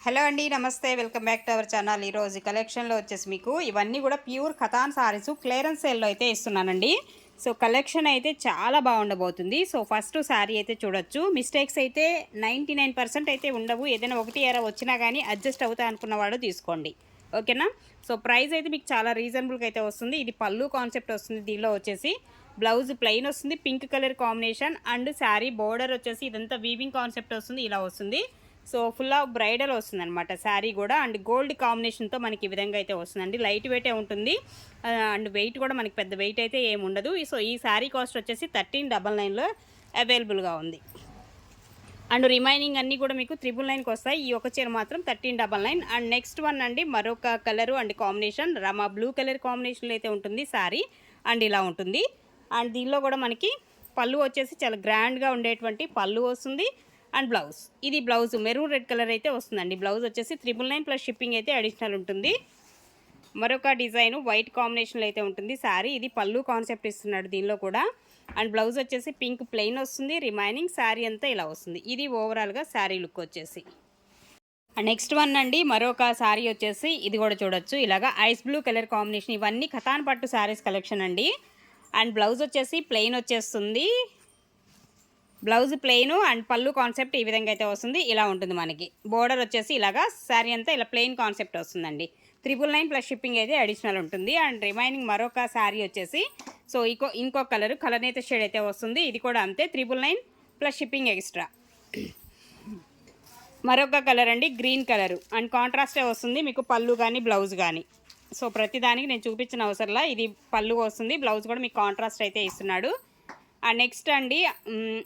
Hello అండి, నమస్తే. Welcome back to our channel. ఈరోజు కలెక్షన్లో వచ్చేసి మీకు ఇవన్నీ కూడా ప్యూర్ ఖతాన్ సారీస్ క్లియరెన్స్ సేల్లో అయితే ఇస్తున్నానండి. సో కలెక్షన్ అయితే చాలా బాగుండబోతుంది. సో ఫస్ట్ శారీ అయితే చూడొచ్చు. మిస్టేక్స్ అయితే 99% అయితే ఉండవు. ఏదైనా ఒకటి ఎర వచ్చినా కానీ అడ్జస్ట్ అవుతా అనుకున్న వాడు తీసుకోండి, ఓకేనా. సో ప్రైస్ అయితే మీకు చాలా రీజనబుల్గా అయితే వస్తుంది. ఇది పళ్ళు కాన్సెప్ట్ వస్తుంది. దీనిలో వచ్చేసి బ్లౌజ్ ప్లెయిన్ వస్తుంది, pink colour combination. And sari border వచ్చేసి ఇదంతా వీవింగ్ కాన్సెప్ట్ వస్తుంది, ఇలా వస్తుంది. సో ఫుల్ ఆఫ్ బ్రైడల్ వస్తుంది అనమాట శారీ కూడా. అండ్ గోల్డ్ కాంబినేషన్తో మనకి ఈ విధంగా అయితే వస్తుందండి. లైట్ వెయిటే ఉంటుంది. అండ్ వెయిట్ కూడా మనకి పెద్ద వెయిట్ అయితే ఏమి ఉండదు. సో ఈ శారీ కాస్ట్ వచ్చేసి 1399లో అవైలబుల్గా ఉంది. అండ్ రిమైనింగ్ అన్నీ కూడా మీకు 999కి వస్తాయి. ఈ ఒక చీర మాత్రం 1399. అండ్ నెక్స్ట్ వన్ అండి, మరొక colour and combination Rama blue colour కాంబినేషన్లో అయితే ఉంటుంది శారీ. అండ్ ఇలా ఉంటుంది. అండ్ దీనిలో కూడా మనకి పళ్ళు వచ్చేసి చాలా గ్రాండ్గా ఉండేటువంటి పళ్ళు వస్తుంది. అండ్ బ్లౌజ్, ఇది బ్లౌజ్ మెరూన్ రెడ్ కలర్ అయితే వస్తుందండి. బ్లౌజ్ వచ్చేసి 999 ప్లస్ షిప్పింగ్ అయితే అడిషనల్ ఉంటుంది. మరొక డిజైన్ వైట్ కాంబినేషన్లో అయితే ఉంటుంది శారీ. ఇది పళ్ళు కాన్సెప్ట్ ఇస్తున్నాడు దీనిలో కూడా. అండ్ బ్లౌజ్ వచ్చేసి పింక్ ప్లెయిన్ వస్తుంది. రిమైనింగ్ శారీ అంతా ఇలా వస్తుంది. ఇది ఓవరాల్గా శారీ లుక్ వచ్చేసి. నెక్స్ట్ వన్ అండి, మరొక శారీ వచ్చేసి ఇది కూడా చూడొచ్చు. ఇలాగా ఐస్ బ్లూ కలర్ కాంబినేషన్. ఇవన్నీ ఖతాన్ పట్టు శారీస్ కలెక్షన్ అండి. అండ్ బ్లౌజ్ వచ్చేసి ప్లెయిన్ వచ్చేస్తుంది. బ్లౌజ్ ప్లెయిన్ అండ్ పళ్ళు కాన్సెప్ట్ ఈ విధంగా అయితే వస్తుంది. ఇలా ఉంటుంది మనకి. బోర్డర్ వచ్చేసి ఇలాగా శారీ అంతా ఇలా ప్లెయిన్ కాన్సెప్ట్ వస్తుందండి. 999 ప్లస్ షిప్పింగ్ అయితే అడిషనల్ ఉంటుంది. అండ్ రిమైనింగ్ మరొక శారీ వచ్చేసి సో ఇంకో కలర్ అయితే షేడ్ అయితే వస్తుంది. ఇది కూడా అంతే, 999 ప్లస్ షిప్పింగ్ ఎక్స్ట్రా. మరొక కలర్ అండి, గ్రీన్ కలరు. అండ్ కాంట్రాస్టే వస్తుంది మీకు పళ్ళు కానీ బ్లౌజ్ కానీ. సో ప్రతిదానికి నేను చూపించిన అవసరంలా. ఇది పళ్ళు వస్తుంది, బ్లౌజ్ కూడా మీకు కాంట్రాస్ట్ అయితే ఇస్తున్నాడు. నెక్స్ట్ అండి,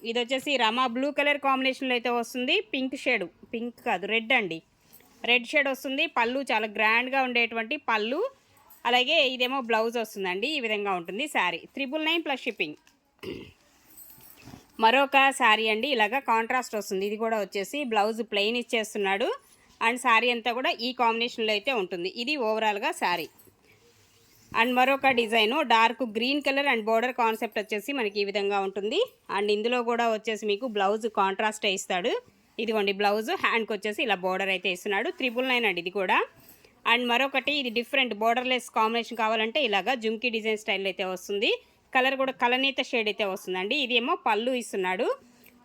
ఇది వచ్చేసి రమా బ్లూ కలర్ కాంబినేషన్లో అయితే వస్తుంది. పింక్ షేడ్, పింక్ కాదు రెడ్ అండి, రెడ్ షేడ్ వస్తుంది. పళ్ళు చాలా గ్రాండ్గా ఉండేటువంటి పళ్ళు. అలాగే ఇదేమో బ్లౌజ్ వస్తుందండి. ఈ విధంగా ఉంటుంది శారీ. 999 plus shipping. మరొక శారీ అండి, ఇలాగా కాంట్రాస్ట్ వస్తుంది. ఇది కూడా వచ్చేసి బ్లౌజ్ ప్లెయిన్ ఇచ్చేస్తున్నాడు. అండ్ శారీ అంతా కూడా ఈ కాంబినేషన్లో అయితే ఉంటుంది. ఇది ఓవరాల్గా శారీ. అండ్ మరొక design dark green colour and border concept వచ్చేసి మనకి ఈ విధంగా ఉంటుంది. అండ్ ఇందులో కూడా వచ్చేసి మీకు బ్లౌజ్ కాంట్రాస్ట్ ఇస్తాడు. ఇదిగోండి బ్లౌజ్, హ్యాండ్కి వచ్చేసి ఇలా బోర్డర్ అయితే ఇస్తున్నాడు. 999 అండి ఇది కూడా. అండ్ మరొకటి, ఇది డిఫరెంట్ బోర్డర్లెస్ కాంబినేషన్ కావాలంటే ఇలాగా జుమ్కీ డిజైన్ స్టైల్ అయితే వస్తుంది. కలర్ కూడా కలనీత షేడ్ అయితే వస్తుందండి. ఇది ఏమో పళ్ళు ఇస్తున్నాడు.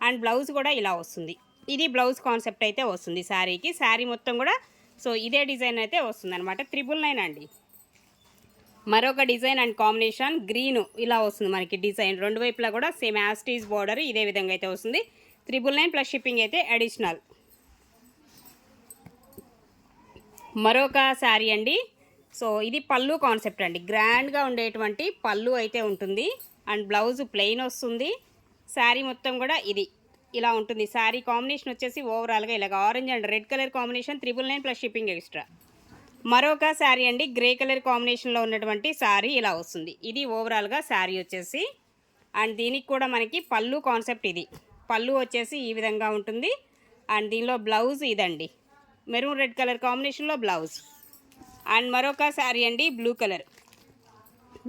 అండ్ బ్లౌజ్ కూడా ఇలా వస్తుంది. ఇది బ్లౌజ్ కాన్సెప్ట్ అయితే వస్తుంది శారీకి. శారీ మొత్తం కూడా సో ఇదే డిజైన్ అయితే వస్తుంది అనమాట. 999 అండి. మరొక డిజైన్ అండ్ కాంబినేషన్ గ్రీన్ ఇలా వస్తుంది మనకి డిజైన్. రెండు వైపులా కూడా సేమ్ యాస్టీజ్ బోర్డర్ ఇదే విధంగా అయితే వస్తుంది. 999 ప్లస్ షిప్పింగ్ అయితే అడిషనల్. మరొక శారీ అండి. సో ఇది పళ్ళు కాన్సెప్ట్ అండి. గ్రాండ్గా ఉండేటువంటి పళ్ళు అయితే ఉంటుంది. అండ్ బ్లౌజ్ ప్లెయిన్ వస్తుంది. శారీ మొత్తం కూడా ఇది ఇలా ఉంటుంది. శారీ కాంబినేషన్ వచ్చేసి ఓవరాల్గా ఇలాగ orange and red colour combination. 999 plus shipping extra. మరొక శారీ అండి, గ్రే కలర్ కాంబినేషన్లో ఉన్నటువంటి శారీ ఇలా వస్తుంది. ఇది ఓవరాల్గా శారీ వచ్చేసి. అండ్ దీనికి కూడా మనకి పళ్ళు కాన్సెప్ట్ ఇది. పళ్ళు వచ్చేసి ఈ విధంగా ఉంటుంది. అండ్ దీనిలో బ్లౌజ్ ఇదండి, మెరూన్ రెడ్ కలర్ కాంబినేషన్లో బ్లౌజ్. అండ్ మరొక శారీ అండి, blue colour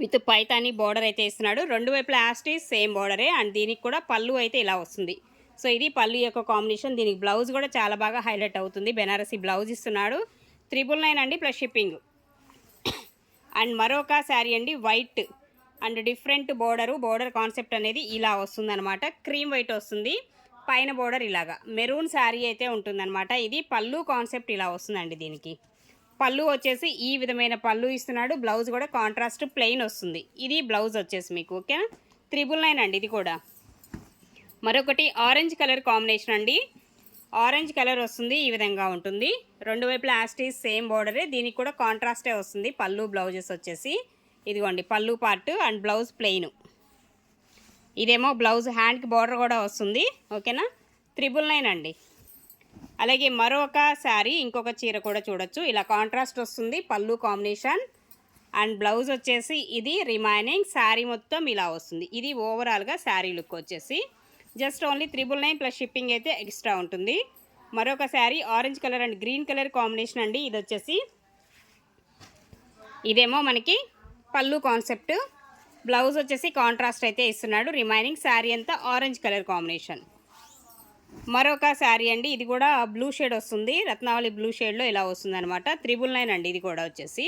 with Paithani border అయితే ఇస్తున్నాడు. రెండు వైపులా యాస్టీస్ సేమ్ బోర్డరే. అండ్ దీనికి కూడా పళ్ళు అయితే ఇలా వస్తుంది. సో ఇది పళ్ళు యొక్క కాంబినేషన్. దీనికి బ్లౌజ్ కూడా చాలా బాగా హైలైట్ అవుతుంది. బెనారసీ బ్లౌజ్ ఇస్తున్నాడు. 999 అండి ప్లస్ షిప్పింగ్. అండ్ మరొక శారీ అండి, white and different border concept అనేది ఇలా వస్తుందన్నమాట. క్రీమ్ వైట్ వస్తుంది. పైన బోర్డర్ ఇలాగా మెరూన్ శారీ అయితే ఉంటుందన్నమాట. ఇది పళ్ళు కాన్సెప్ట్ ఇలా వస్తుందండి. దీనికి పళ్ళు వచ్చేసి ఈ విధమైన పళ్ళు ఇస్తున్నాడు. బ్లౌజ్ కూడా కాంట్రాస్ట్ ప్లెయిన్ వస్తుంది. ఇది బ్లౌజ్ వచ్చేసి మీకు ఓకేనా. 999 అండి ఇది కూడా. మరొకటి ఆరెంజ్ కలర్ కాంబినేషన్ అండి. ఆరెంజ్ కలర్ వస్తుంది, ఈ విధంగా ఉంటుంది. రెండు వైపులా యాస్టీస్ సేమ్ బోర్డరే. దీనికి కూడా కాంట్రాస్టే వస్తుంది. పళ్ళు బ్లౌజెస్ వచ్చేసి ఇదిగోండి పళ్ళు పార్ట్ అండ్ బ్లౌజ్ ప్లెయిన్. ఇదేమో బ్లౌజ్ హ్యాండ్కి బోర్డర్ కూడా వస్తుంది, ఓకేనా. 999 అండి. అలాగే మరొక శారీ, ఇంకొక చీర కూడా చూడొచ్చు. ఇలా కాంట్రాస్ట్ వస్తుంది పళ్ళు కాంబినేషన్. అండ్ బ్లౌజ్ వచ్చేసి ఇది. రిమైనింగ్ శారీ మొత్తం ఇలా వస్తుంది. ఇది ఓవరాల్గా శారీ లుక్ వచ్చేసి. జస్ట్ ఓన్లీ 999 ప్లస్ షిప్పింగ్ అయితే ఎక్స్ట్రా ఉంటుంది. మరొక sari orange colour and green colour combination అండి. ఇది వచ్చేసి ఇదేమో మనకి పళ్ళు కాన్సెప్ట్. బ్లౌజ్ వచ్చేసి కాంట్రాస్ట్ అయితే ఇస్తున్నాడు. రిమైనింగ్ శారీ అంతా ఆరెంజ్ కలర్ కాంబినేషన్. మరొక శారీ అండి, ఇది కూడా బ్లూ షేడ్ వస్తుంది, రత్నావళి బ్లూ షేడ్లో ఇలా వస్తుంది అనమాట. 999 అండి ఇది కూడా వచ్చేసి.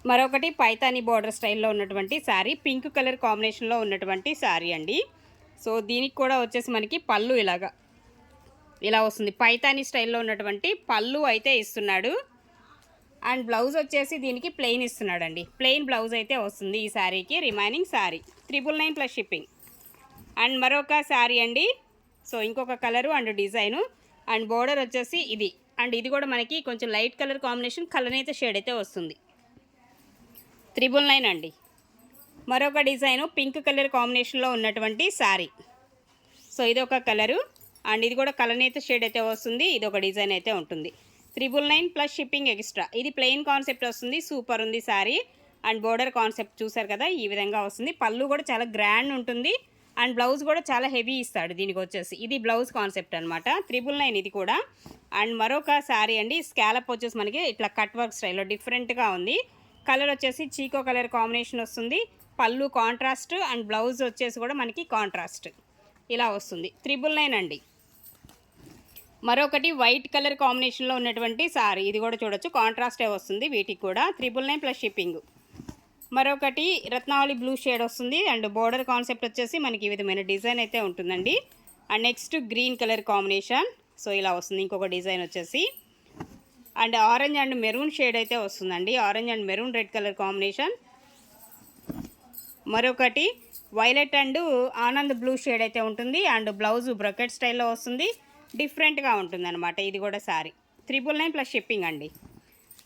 మరొకటి పైతాని బార్డర్ స్టైల్లో ఉన్నటువంటి శారీ, పింక్ కలర్ కాంబినేషన్లో ఉన్నటువంటి శారీ అండి. సో దీనికి కూడా వచ్చేసి మనకి పళ్ళు ఇలా వస్తుంది, పైతాని స్టైల్లో ఉన్నటువంటి పళ్ళు అయితే ఇస్తున్నాడు. అండ్ బ్లౌజ్ వచ్చేసి దీనికి ప్లెయిన్ ఇస్తున్నాడండి, ప్లెయిన్ బ్లౌజ్ అయితే వస్తుంది ఈ శారీకి. Remaining sari 999 plus shipping. And మరొక శారీ అండి, సో ఇంకొక colour and design and border వచ్చేసి ఇది. అండ్ ఇది కూడా మనకి కొంచెం లైట్ కలర్ కాంబినేషన్, కలనేత షేడ్ అయితే వస్తుంది. 999 అండి. మరొక డిజైను పింక్ కలర్ కాంబినేషన్లో ఉన్నటువంటి శారీ. సో ఇది ఒక కలరు అండ్ ఇది కూడా కలనేత షేడ్ అయితే వస్తుంది. ఇది ఒక డిజైన్ అయితే ఉంటుంది. 999 ప్లస్ షిప్పింగ్ ఎక్స్ట్రా. ఇది ప్లెయిన్ కాన్సెప్ట్ వస్తుంది, సూపర్ ఉంది శారీ. అండ్ బోర్డర్ కాన్సెప్ట్ చూసారు కదా, ఈ విధంగా వస్తుంది. పళ్ళు కూడా చాలా గ్రాండ్ ఉంటుంది అండ్ బ్లౌజ్ కూడా చాలా హెవీ ఇస్తాడు దీనికి వచ్చేసి. ఇది బ్లౌజ్ కాన్సెప్ట్ అనమాట. 999 ఇది కూడా. అండ్ మరొక శారీ అండి, స్కాలప్ వచ్చేసి మనకి ఇట్లా కట్ వర్క్ స్టైల్లో డిఫరెంట్గా ఉంది. కలర్ వచ్చేసి చీకో కలర్ కాంబినేషన్ వస్తుంది. పళ్ళు కాంట్రాస్ట్ అండ్ బ్లౌజ్ వచ్చేసి కూడా మనకి కాంట్రాస్ట్ ఇలా వస్తుంది. 999 అండి. మరొకటి వైట్ కలర్ కాంబినేషన్లో ఉన్నటువంటి శారీ, ఇది కూడా చూడొచ్చు, కాంట్రాస్టే వస్తుంది వీటికి కూడా. 999 ప్లస్ షిప్పింగ్. మరొకటి రత్నావళి బ్లూ షేడ్ వస్తుంది అండ్ బోర్డర్ కాన్సెప్ట్ వచ్చేసి మనకి ఈ విధమైన డిజైన్ అయితే ఉంటుందండి. And next green colour combination, so ఇలా వస్తుంది ఇంకొక డిజైన్ వచ్చేసి. And orange and maroon shade అయితే వస్తుందండి, orange and maroon red colour combination. మరొకటి violet and Anand blue shade అయితే ఉంటుంది అండ్ బ్లౌజ్ బ్రకెట్ స్టైల్లో వస్తుంది, డిఫరెంట్గా ఉంటుంది అనమాట. ఇది కూడా శారీ 999 ప్లస్ షిప్పింగ్ అండి.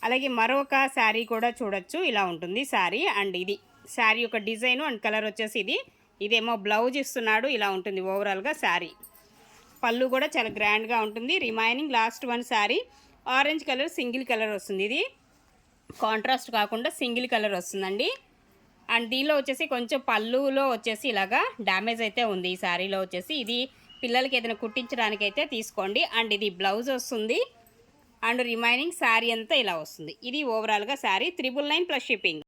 అలాగే మరొక శారీ కూడా చూడొచ్చు, ఇలా ఉంటుంది శారీ. అండ్ ఇది శారీ యొక్క డిజైను అండ్ కలర్ వచ్చేసి ఇదేమో బ్లౌజ్ ఇస్తున్నాడు, ఇలా ఉంటుంది ఓవరాల్గా శారీ. పళ్ళు కూడా చాలా గ్రాండ్గా ఉంటుంది. Remaining last one sari orange colour single colour వస్తుంది, ఇది కాంట్రాస్ట్ కాకుండా సింగిల్ కలర్ వస్తుందండి. అండ్ దీనిలో వచ్చేసి కొంచెం పళ్ళులో వచ్చేసి ఇలాగా డ్యామేజ్ అయితే ఉంది ఈ శారీలో వచ్చేసి. ఇది పిల్లలకి ఏదైనా కుట్టించడానికి అయితే తీసుకోండి. అండ్ ఇది బ్లౌజ్ వస్తుంది అండ్ రిమైనింగ్ శారీ అంతా ఇలా వస్తుంది. ఇది ఓవరాల్గా శారీ 999 ప్లస్ షిప్పింగ్.